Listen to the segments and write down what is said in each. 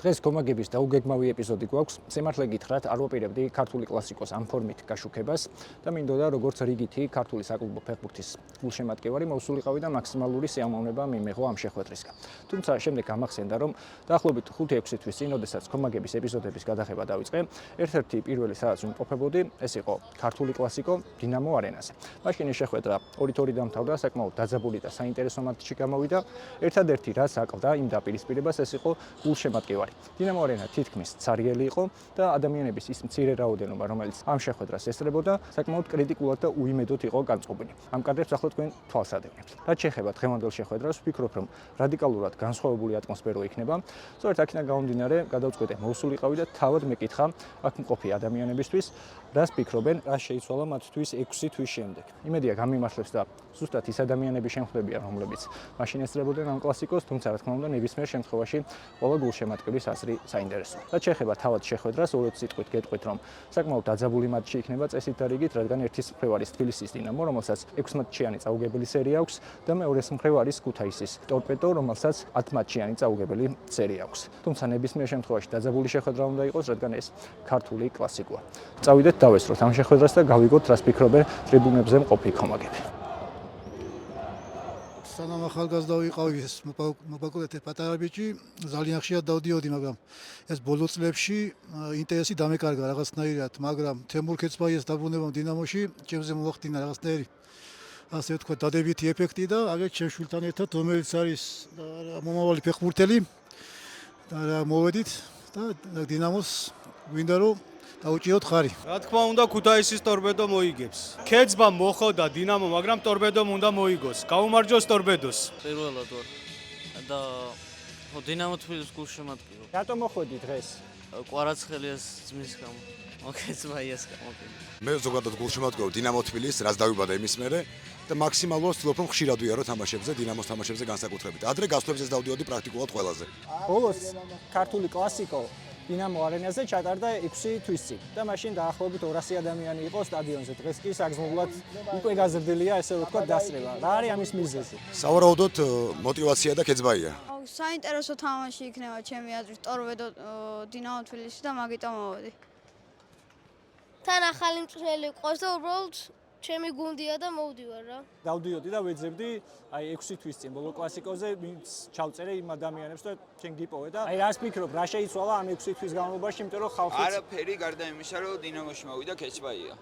დღეს გომაგების დაუგეგმავი ეპიზოდი გვაქვს. Სიმართლე გითხრათ, არ ვაპირებდი ქართული კლასიკოს ამ ფორმით გაშუქებას და მინდოდა როგორც რიგითი ქართული საკლუბო ფეხბურთის გულშემატკივარი მოვსულიყავი და მაქსიმალური სიამოვნება მიმეღო ამ შეხვედრისგან. თუმცა შემდეგ გამახსენდა, რომ დაახლოებით 5-6 თვის წინ, როდესაც გომაგების ეპიზოდების გადაღება დავიწყე, ერთ-ერთი პირველი სადაც ვიმყოფებოდი, ეს იყო ქართული კლასიკო დინამო არენაზე. მაშინ ეს შეხვედრა 2-2 დამთავრდა, საკმაოდ დაძაბული და საინტერესო მატჩი გამოვიდა. ერთადერთი რაც აკლდა იმ დაპირისპირებას, ეს იყო გულშემატკივარი. დინამო არენა თითქმის ცარიელი იყო და ადამიანების ის მცირე რაოდენობა, რომელიც ამ შეხვედრას ესწრებოდა, საკმაოდ კრიტიკულად და უიმედოდ იყო განწყობილი. ამ კადრებს ახლა თქვენ თვალს ადევნებთ. რაც შეეხება დღევანდელ შეხვედრას, ვფიქრობ, რომ რადიკალურად განსხვავებული ატმოსფერო იქნება. სწორედ აქედან გამომდინარე, გადავწყვეტე მოვსულიყავი და თავად მეკითხა აქ მყოფი ადამიანებისთვის, რას ფიქრობენ, რა შეიცვალა მათთვის 6 თვის შემდეგ. იმედია გამიმართლებს და ზუსტად ის ადამიანები შემხვდებიან, რომლებიც მაშინ ესწრებოდნენ ამ კლასიკოს, თუმცა რა თქმა უნდა, ნებისმიერ შემთხვევაში ყველა გულშემატკივრის აზრი საინტერესოა. რაც შეეხება თავად შეხვედრას, ორი სიტყვით გეტყვით, რომ საკმაოდ დაძაბული მატჩი იქნება წესით და რიგით, რადგან ერთის მხრივ არის თბილისის დინამო, რომელსაც 6 მატჩიანი წაუგებელი სერია აქვს და მეორეს მხრივ არის ქუთაისის ტორპედო, რომელსაც 10 მატჩიანი წაუგებელი სერია აქვს. თუმცა ნებისმიერ შემთხვევაში დაძაბული შეხვედრა უნდა იყოს, რადგან ეს ქართული კლასიკოა. წავიდეთ დავესწროთ ამ შეხვედრას და გავიგოთ, რას ფიქრობენ ტრიბუნებზე მყოფი გომაგები. სანამ ახალგაზრდა ვიყავი, ეს მოპაკულეთ პატარა ბიჭი, ძალიან ხშირად დავდიოდი, მაგრამ ეს ბოლო წლებში ინტერესი დამეკარგა რაღაცნაირად, მაგრამ თემურ ქეცბაიას დაბრუნებამ დინამოში, ჩემზე მოახდინა რაღაცნაირი, ასე ვთქვათ, დადებითი ეფექტი და აგერ ჩემ შვილთან ერთად, რომელიც არის მომავალი ფეხბურთელი და მოვედით და დინამოს გვინდა რომ დაუჭიროთ ხარი. რა თქმა უნდა, ქუთაისის ტორპედო მოიგებს. ქეცბა მოხოდა დინამო, მაგრამ ტორპედომ უნდა მოიგოს. გაუმარჯოს ტორპედოს. პირველად ვარ. და დინამო თბილისის გულშემატკივარი. რატომ მოხვედი დღეს? კვარაცხელიას ძმის გამო. ქეცბაიას გამო. მე ზოგადად გულშემატკივარი დინამო თბილისის, რაც დავიბადა იმის მერე და მაქსიმალურად ვცდილობ რომ ხშირად ვიარო თამაშებზე, დინამოს თამაშებზე განსაკუთრებით. ადრე გასვლებზე დავდიოდი პრაქტიკულად ყველაზე. ბოლოს ქართული კლასიკო დინამო არენაზე ჩატარდა 6 თვის წინ და მაშინ დაახლოებით 200 ადამიანი იყო სტადიონზე. დღეს კი საგრძნობლად უკვე გაზრდილია, ესე ვთქვათ, დასწრება. რა არის ამის მიზეზი? სავარაუდოდ мотиваცია და ქეცბაია. საინტერესო თამაში იქნება ჩემი აზრით ტორპედო დინამო თბილისი და მაგიტომ მოვედი. თან ახალი მწვრთნელი ყავს და უბრალოდ ჩემი გუნდია და მოვდივარ რა. დავდიოდი და ვეძებდი აი 6 თვის წინ ბოლო კლასიკოზე, ვინც ჩავწერე იმ ადამიანებს და ჩვენ გიპოვე და აი რას ფიქრობ, რა შეიცვალა ამ 6 თვის განმავლობაში, იმიტომ რომ ხალხი არაფერი გარდა იმისა, რომ დინამოში მოვიდა ქეცბაია.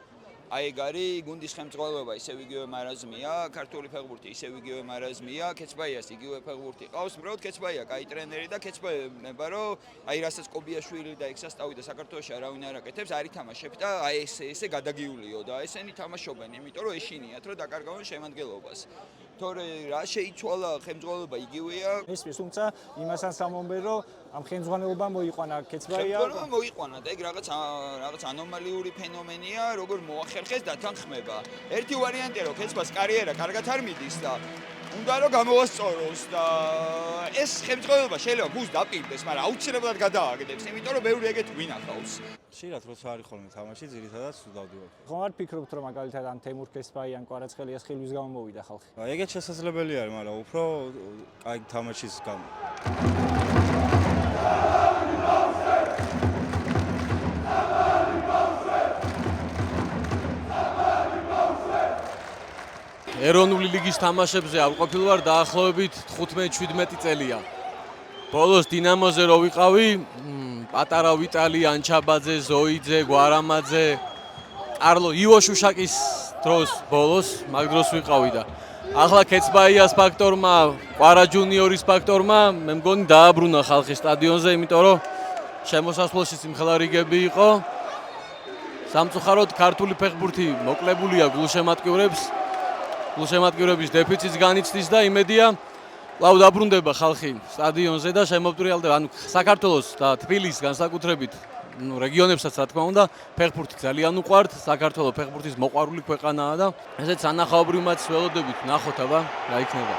აი ეგ არის გუნდის ხელმძღვანელობა, ისევ იგივე მარაზმია, ქართული ფეხბურთი ისევ იგივე მარაზმია, ქეცბაიას იგივე ფეხბურთი ყავს, უბრალოდ ქეცბაია კაი ტრენერი და ქეცბაიებნება, რომ აი რასაც კობიაშვილი და ექსასტავი და საქართველოში არავინ არ აკეთებს, არ ითამაშებ და აი ესე გადაგიულიო და ესენი თამაშობენ, იმიტომ რომ ეშინიათ, რომ დაკარგავენ შემადგენლობას. თორე რა შეიცვალა, ხელმძღვანელობა იგივეა. ისმის, თუმცა იმასთან სამომბე, რომ ამ ხელმძღვანელობამ მოიყვანა ქეცბაია. ხელმძღვანელობა მოიყვანა და ეგ რაღაც ანომალიური ფენომენია, როგორ მოახერხეს და თან ხმება. ერთი ვარიანტია, რომ ქეცბას კარიერა კარგად არ მიდის და უნდა რომ გამოვასწოროს და ეს ხელმძღვანელობა შეიძლება გულს დაპირდეს, მაგრამ აუცილებლად გადააგდებს, იმიტომ რომ ბევრი ეგეთ ვინახავს. ხშირად როცა არის ხოლმე თამაში, ძირითადად ვდავდივარ. ხომ არ ფიქრობთ, რომ მაგალითად ან თემურ ქეცბაიან, კვარაცხელიას ხილვის გამო მოვიდა ხალხი? ეგეც შესაძლებელი არის, მაგრამ უფრო კაი თამაშის გამო. ეროვნული ლიგის თამაშებზე ავყოფილ ვარ დაახლოებით 15-17 წელია. ბოლოს დინამოზე რო ვიყავი, პატარა ვიტალი, ანჩაბაძე, ზოიძე, გვარამაძე, კარლო ივოშუშაკის დროს ბოლოს მაგ დროს ვიყავი და ახლა ქეცბაიას ფაქტორმა, კვარა ჯუნიორის ფაქტორმა, მე მგონი დააბრუნა ხალხი სტადიონზე, იმიტომ რომ შემოსასვლელში სიმხელა რიგები იყო. სამწუხაროდ ქართული ფეხბურთი მოკლებულია გულშემატკივრების დეფიციტს განიცდის და იმედია კვლავ დაბრუნდება ხალხი სტადიონზე და შემოვტრიალდება, ანუ საქართველოს და თბილისის განსაკუთრებით, რეგიონებსაც რა თქმა უნდა, ფეხბურთი ძალიან უყვართ, საქართველოს ფეხბურთის მოყვარული ქვეყანაა და ესეც სანახაობრივ მატჩს ველოდებით, ნახოთ აბა რა იქნება.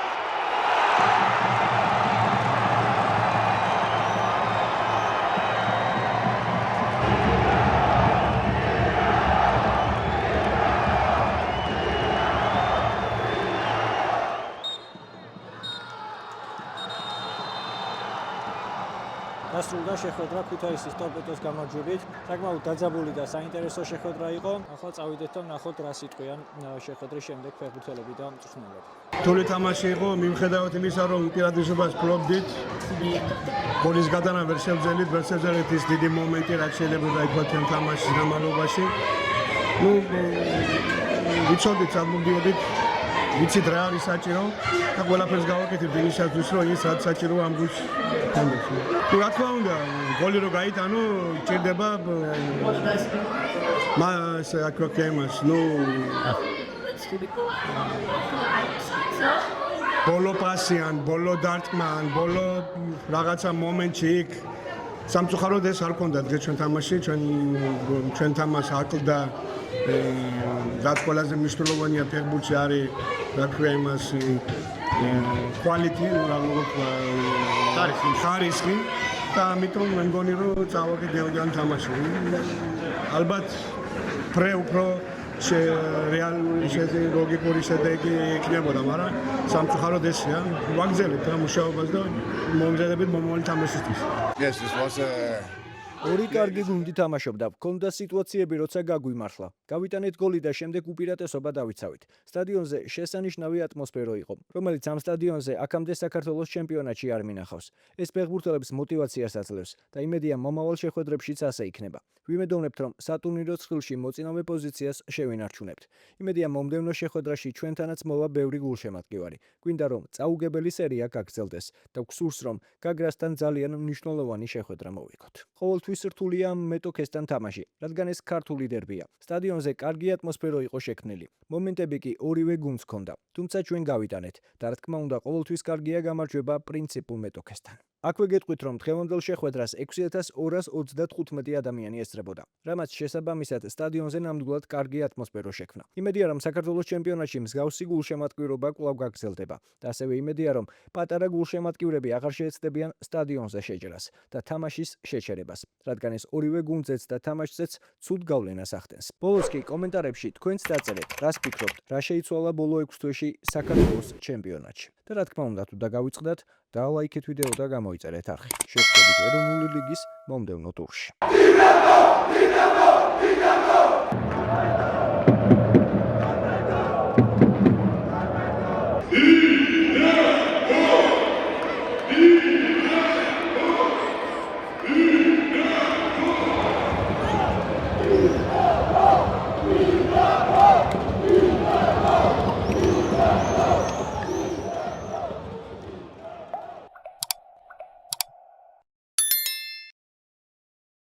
დასრულდა შეხვედრა ქუთაისის ტორპედოს გამარჯვებით. საკმაოდ დაძაბული და საინტერესო შეხვედრა იყო. ახლა წავიდეთ და ვნახოთ რა სიტყვიან შეხვედრის შემდეგ ფეხბურთელები და მწვრთნელები. რთული თამაში იყო, მიუხედავად იმისა, რომ უპირატესობას ფლობდით, გოლის გატანა ვერ შევძელით ის დიდი მომენტი, რაც შეიძლება ითქვათ ამ თამაშის განმავლობაში. ვიცოდით, სად მოვდიოდით, ვიცით რა არის საჭირო და ყველაფერს გავაკეთებთ იმისათვის, რომ ის რაც საჭიროა ამ გუნდს თამაში. რა თქმა უნდა, გოლი რო გაიტანო, ჭირდება მას აკროკემას, ბოლო პასიან, ბოლო დარტყმან, ბოლო რაღაცა მომენტში იქ სამწუხაროდ ეს არ ქონდა დღეს ჩვენ თამაში, ჩვენ თამაში აკლდა რაც ყველაზე მნიშვნელოვანია ფეხბურთში არის რა ქვია იმას quality, ხარისხი და ამიტომ მე მგონი რომ წავაგებია ამ თამაში. ალბათ უფრო რეალური ლოგიკური შედეგი იქნებოდა, მაგრამ სამწუხაროდ ესეა. ვაგზავნებთ რა მუშაობას და მომზადებით მომავალი თამაშისთვის. Yes, this was ორი კარგი გუნდი თამაშობდა, ჰქონდა სიტუაციები, როცა გაგვიმართლა. გავიტანეთ გოლი და შემდეგ უპირატესობა დავიცავით. სტადიონზე შესანიშნავი ატმოსფერო იყო, რომელიც ამ სტადიონზე აქამდე საქართველოს ჩემპიონატში არ მინახავს. ეს ფეხბურთელებს მოტივაციას აძლევს და იმედია მომავალ შეხვედრებშიც ასე იქნება. ვიმედოვნებთ, რომ სატურნირო ცხრილში მოწინავე პოზიციას შევინარჩუნებთ. იმედია მომდევნო შეხვედრაში ჩვენთანაც მოვა ბევრი გულშემატკივარი. გვინდა რომ წაუგებელი სერია გაგრძელდეს და გსურს რომ გაგრასთან ძალიან მნიშვნელოვანი შეხვედრა მოვიგოთ. ყოველთვის რთულია მეტოქესთან თამაში, რადგან ეს ქართული დერბია. სტადიონზე კარგი ატმოსფერო იყო შექმნილი. მომენტები კი ორივე გუნდს ჰქონდა, თუმცა ჩვენ გავიტანეთ და რა თქმა უნდა ყოველთვის კარგია გამარჯვება პრინციპულ მეტოქესთან. აქვე გეტყვით, რომ დღევანდელ შეხვედრას 6235 ადამიანი ესწრებოდა, რამაც შესაბამისად სტადიონზე ნამდვილად კარგი ატმოსფერო შექმნა. იმედია, რომ საქართველოს ჩემპიონატში მსგავსი გულშემატკივრობა კვლავ გაგრძელდება და ასევე იმედია, რომ პატარა გულშემატკივრები აღარ შეეცდებიან სტადიონზე შეჯერას და თამაშის შეჩერებას, რადგან ეს ორივე გუნდზეც და თამაშზეც ცუდ გავლენას ახდენს. ბოლოს კი კომენტარებში თქვენც დაწერეთ, რას ფიქრობთ, რა შეიცვალა ბოლო 6 თვეში საქართველოს ჩემპიონატში. და რა თქმა უნდა, თუ დაგავიწყდათ, დალაიქეთ ვიდეო და გამოიწერეთ არხი. შევხვდებით ეროვნული ლიგის მომდევნო ტურში.